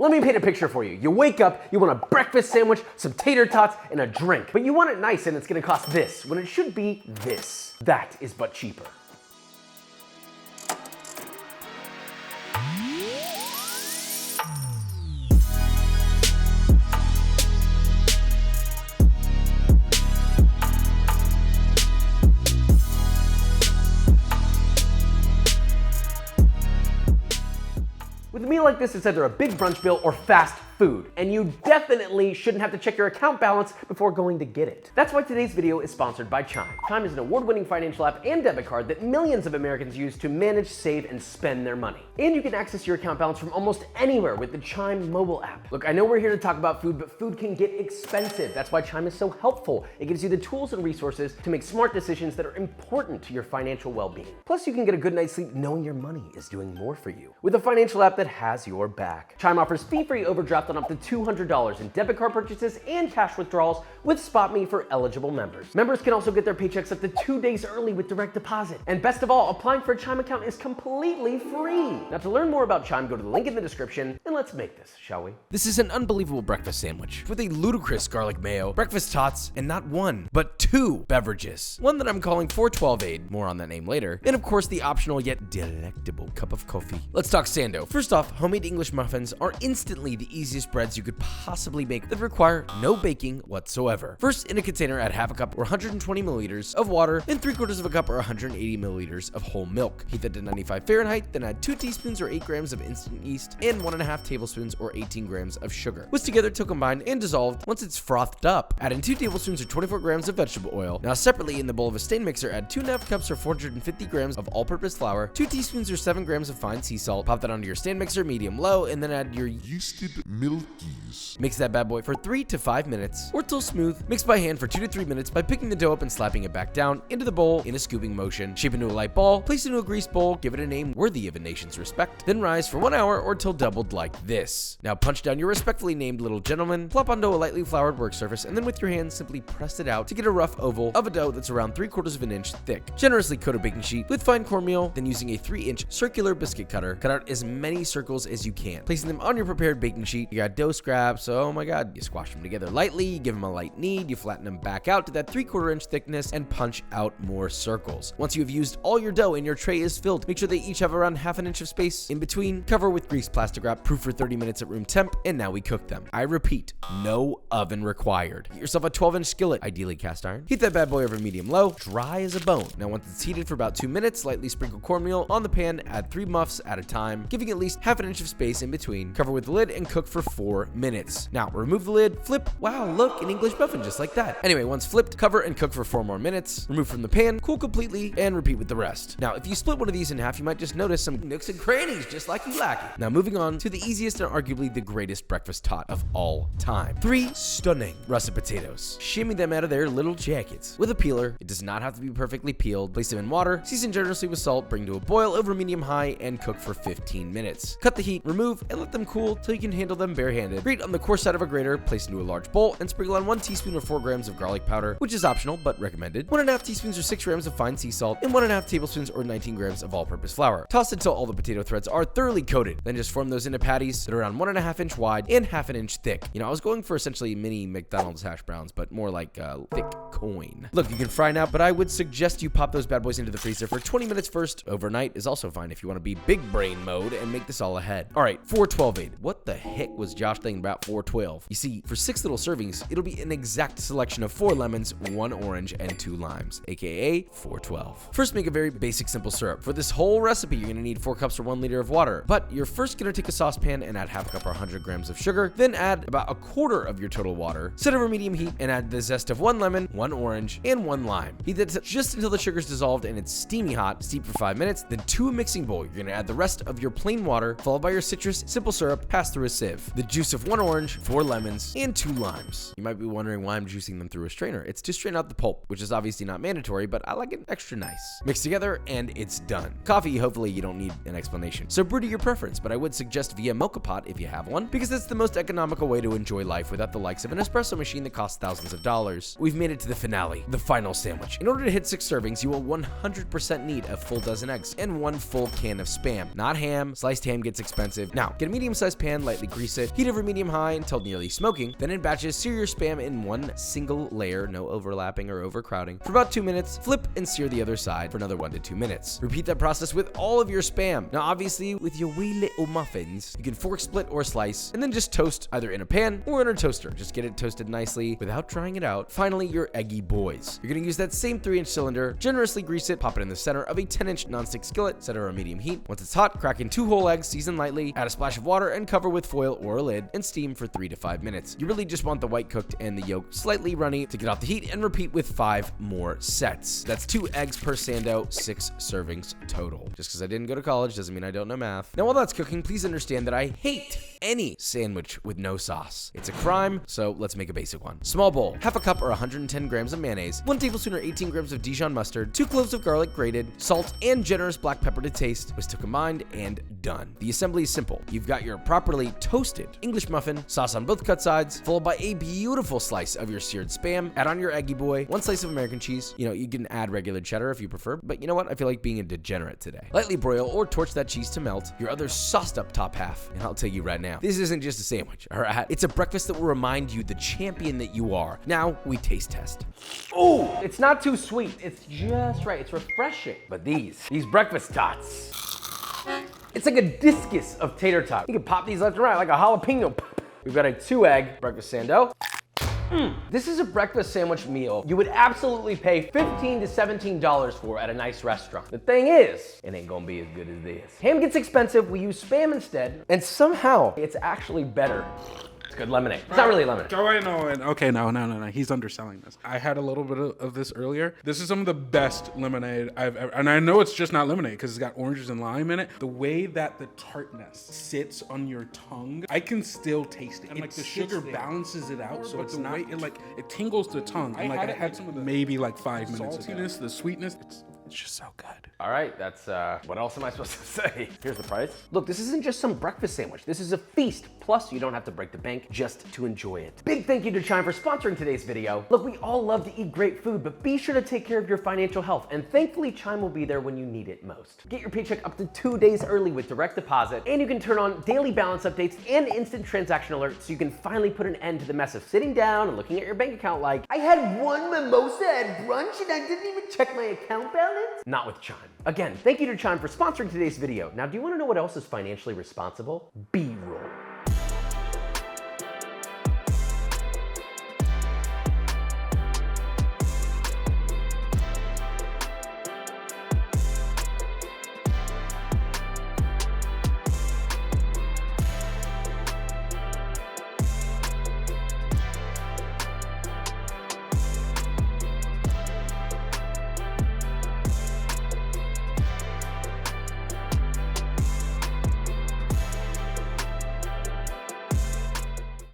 Let me paint a picture for you. You wake up, you want a breakfast sandwich, some tater tots, and a drink. But you want it nice and it's gonna cost this, when it should be this. That is but cheaper. With a meal like this, it's either a big brunch meal or fast food, and you definitely shouldn't have to check your account balance before going to get it. That's why today's video is sponsored by Chime. Chime is an award-winning financial app and debit card that millions of Americans use to manage, save, and spend their money. And you can access your account balance from almost anywhere with the Chime mobile app. Look, I know we're here to talk about food, but food can get expensive. That's why Chime is so helpful. It gives you the tools and resources to make smart decisions that are important to your financial well-being. Plus, you can get a good night's sleep knowing your money is doing more for you with a financial app that has your back. Chime offers fee-free overdraft on up to $200 in debit card purchases and cash withdrawals with SpotMe for eligible members. Members can also get their paychecks up to 2 days early with direct deposit. And best of all, applying for a Chime account is completely free. Now, to learn more about Chime, go to the link in the description and let's make this, shall we? This is an unbelievable breakfast sandwich with a ludicrous garlic mayo, breakfast tots, and not one, but two beverages. One that I'm calling 412 more on that name later, and of course the optional yet delectable cup of coffee. Let's talk sando. First off, homemade English muffins are instantly the easiest breads you could possibly make that require no baking whatsoever. First, in a container, add half a cup or 120 milliliters of water, then 3/4 of a cup or 180 milliliters of whole milk. Heat that to 95 Fahrenheit, then add 2 teaspoons or 8 grams of instant yeast and 1.5 tablespoons or 18 grams of sugar. Whisk together till combined and dissolved. Once it's frothed up, add in 2 tablespoons or 24 grams of vegetable oil. Now separately in the bowl of a stand mixer, add 2.5 cups or 450 grams of all-purpose flour, 2 teaspoons or 7 grams of fine sea salt. Pop that onto your stand mixer, medium-low, and then add your yeasted milkies. Mix that bad boy for 3 to 5 minutes or till smooth. Mix by hand for 2 to 3 minutes by picking the dough up and slapping it back down into the bowl in a scooping motion. Shape into a light ball, place it into a grease bowl, give it a name worthy of a nation's respect, then rise for 1 hour or till doubled like this. Now punch down your respectfully named little gentleman, plop onto a lightly floured work surface, and then with your hands simply press it out to get a rough oval of a dough that's around 3/4 of an inch thick. Generously coat a baking sheet with fine cornmeal, then using a 3-inch circular biscuit cutter, cut out as many circles as you can. Placing them on your prepared baking sheet, you got dough scraps, oh my god, you squash them together lightly, you give them a light knead, you flatten them back out to that 3/4 inch thickness and punch out more circles. Once you have used all your dough and your tray is filled, make sure they each have around half an inch of space in between. Cover with greased plastic wrap, proof for 30 minutes at room temp, and now we cook them. I repeat, no oven required. Get yourself a 12-inch skillet, ideally cast iron. Heat that bad boy over medium-low, dry as a bone. Now once it's heated for about 2 minutes, lightly sprinkle cornmeal on the pan, add 3 muffs at a time, giving at least half an inch of space in between. Cover with the lid and cook for 4 minutes. Now remove the lid, flip, wow, look, an English muffin just like that. Anyway, once flipped, cover and cook for 4 more minutes. Remove from the pan, cool completely, and repeat with the rest. Now, if you split one of these in half, you might just notice some nooks and crannies just like you like it. Now moving on to the easiest and arguably the greatest breakfast tot of all time. 3 stunning russet potatoes. Shimmy them out of their little jackets. With a peeler, it does not have to be perfectly peeled. Place them in water, season generously with salt, bring to a boil over medium-high, and cook for 15 minutes. Cut the heat, remove, and let them cool till you can handle them barehanded. Grate on the coarse side of a grater, place into a large bowl, and sprinkle on 1 teaspoon or 4 grams of garlic powder, which is optional but recommended, 1.5 teaspoons or 6 grams of fine sea salt, and 1.5 tablespoons or 19 grams of all-purpose flour. Toss until all the potato threads are thoroughly coated. Then just form those into patties that are around 1.5 inch wide and half an inch thick. You know, I was going for essentially mini McDonald's hash browns, but more like a thick coin. Look, you can fry now, but I would suggest you pop those bad boys into the freezer for 20 minutes first. Overnight is also fine if you want to be big brain mode and make this all ahead. All right, 412-8. What the heck was Josh thinking about 412? You see, for 6 little servings, it'll be an exact selection of 4 lemons, 1 orange, and 2 limes, aka 412. First, make a very basic simple syrup. For this whole recipe, you're gonna need 4 cups or 1 liter of water, but you're first gonna take a saucepan and add half a cup or 100 grams of sugar, then add about 1/4 of your total water, set over medium heat, and add the zest of 1 lemon, 1 orange, and 1 lime. Heat that just until the sugar's dissolved and it's steamy hot. Steep for 5 minutes, then to a mixing bowl, you're gonna add the rest of your plain water, followed by your citrus simple syrup, passed through a sieve, the juice of 1 orange, 4 lemons, and 2 limes. You might be wondering why I'm juicing them through a strainer. It's to strain out the pulp, which is obviously not mandatory, but I like it extra nice. Mix together and it's done. Coffee, hopefully you don't need an explanation. So brew to your preference, but I would suggest via mocha pot if you have one, because that's the most economical way to enjoy life without the likes of an espresso machine that costs thousands of dollars. We've made it to the finale, the final sandwich. In order to hit 6 servings, you will 100% need a full dozen eggs and 1 full can of Spam. Not ham, sliced ham gets expensive. Now, get a medium-sized pan, lightly grease it, heat over medium-high until nearly smoking, then in batches sear your Spam in one single layer, no overlapping or overcrowding, for about 2 minutes, flip and sear the other side for another 1 to 2 minutes. Repeat that process with all of your Spam. Now obviously, with your wee little muffins, you can fork split or slice, and then just toast either in a pan or in a toaster. Just get it toasted nicely without drying it out. Finally, your eggy boys. You're gonna use that same 3-inch cylinder, generously grease it, pop it in the center of a 10-inch nonstick skillet, set over a medium heat. Once it's hot, crack in 2 whole eggs, season lightly, add a splash of water, and cover with foil or a lid, and steam for 3 to 5 minutes. You really just want the white cooked and the yolk slightly runny to get off the heat, and repeat with 5 more sets. That's 2 eggs per sando, 6 servings total. Just because I didn't go to college doesn't mean I don't know math. Now while that's cooking, please understand that I hate any sandwich with no sauce. It's a crime, so let's make a basic one. Small bowl, half a cup or 110 grams of mayonnaise, 1 tablespoon or 18 grams of Dijon mustard, 2 cloves of garlic grated, salt, and generous black pepper to taste, whisk to combined, and done. The assembly is simple. You've got your properly toasted English muffin, sauce on both cut sides, followed by a beautiful slice of your seared Spam, add on your eggy boy, 1 slice of American cheese. You know, you can add regular cheddar if you prefer, but you know what? I feel like being a degenerate today. Lightly broil or torch that cheese to melt, your other sauced up top half, and I'll tell you right now, this isn't just a sandwich, all right? It's a breakfast that will remind you the champion that you are. Now we taste test. Ooh, it's not too sweet. It's just right. It's refreshing. But these breakfast tots, it's like a discus of tater tot. You can pop these left and right like a jalapeno. We've got a 2-egg breakfast sando. This is a breakfast sandwich meal you would absolutely pay $15 to $17 for at a nice restaurant. The thing is, it ain't gonna be as good as this. Ham gets expensive, we use Spam instead, and somehow it's actually better. It's good lemonade. It's not really lemonade. Oh, I know. Okay, no. He's underselling this. I had a little bit of this earlier. This is some of the best lemonade I've ever, and I know it's just not lemonade because it's got oranges and lime in it. The way that the tartness sits on your tongue, I can still taste it. And like the sugar balances it out, so it's not, it tingles the tongue. And like I had some of the maybe like 5 minutes of saltiness, the sweetness. It's just so good. All right, that's, what else am I supposed to say? Here's the price. Look, this isn't just some breakfast sandwich. This is a feast. Plus, you don't have to break the bank just to enjoy it. Big thank you to Chime for sponsoring today's video. Look, we all love to eat great food, but be sure to take care of your financial health. And thankfully, Chime will be there when you need it most. Get your paycheck up to 2 days early with direct deposit. And you can turn on daily balance updates and instant transaction alerts so you can finally put an end to the mess of sitting down and looking at your bank account like, I had 1 mimosa at brunch and I didn't even check my account balance? Not with Chime. Again, thank you to Chime for sponsoring today's video. Now, do you want to know what else is financially responsible? B-roll.